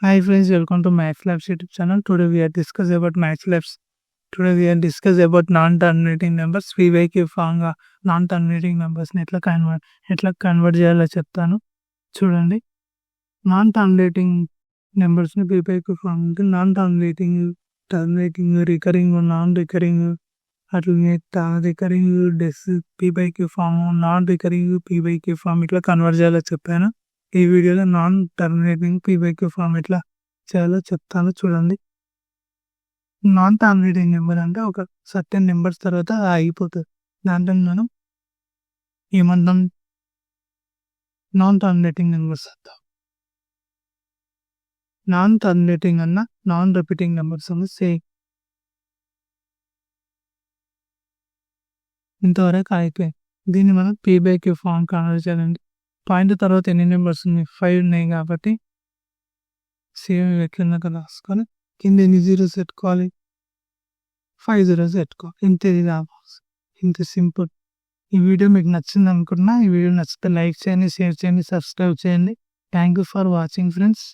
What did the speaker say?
Hi friends, welcome to Max Labs YouTube channel. Today we are discuss about Max Labs. Today we are discuss about non-terminating numbers. VYQ form గా non-terminating numbers ని ఎట్లా convert చేయాలో చెప్తాను చూడండి. Non-terminating numbers ని VYQ form ఉంటుంది. Non-terminating, terminating, recurring, non recurring, అట్లనే recurring డెస్ PYQ form, non recurring PYQ form ఇట్లా కన్వర్ట్ చేయాలో చెప్పాను. ఈ వీడియోలో నాన్ టర్మినేటింగ్ PYQ ఫామ్ ఎట్లా చేయాలో చెప్తాను చూడండి. నాన్ టర్మినేటింగ్ నెంబర్ అంటే ఒక సర్టెన్ నెంబర్స్ తర్వాత అయిపోతుంది. దాంట్లో మనం ఏమంటాం, నాన్ టర్మినేటింగ్ నెంబర్స్ అంటాం. నాన్ టర్మినేటింగ్ అన్న నాన్ రిపీటింగ్ నెంబర్స్ అన్న సేమ్. ఇంతవరకు అయిపోయింది. దీన్ని మనం PYQ ఫామ్ కన్వర్ట్ చేయాలండి. పాయింట్ తర్వాత ఎన్ని నెంబర్స్ ఉన్నాయి, 5 ఉన్నాయి కాబట్టి సేమ్ ఎట్లున్నా కదా రాసుకొని కింద ఎన్ని జీరోస్ పెట్టుకోవాలి, 5 జీరోస్ పెట్టుకోవాలి. ఇంత సింపుల్. ఈ వీడియో మీకు నచ్చింది అనుకున్నా. ఈ వీడియో నచ్చితే లైక్ చేయండి, షేర్ చేయండి, సబ్స్క్రైబ్ చేయండి. Thank you for watching friends.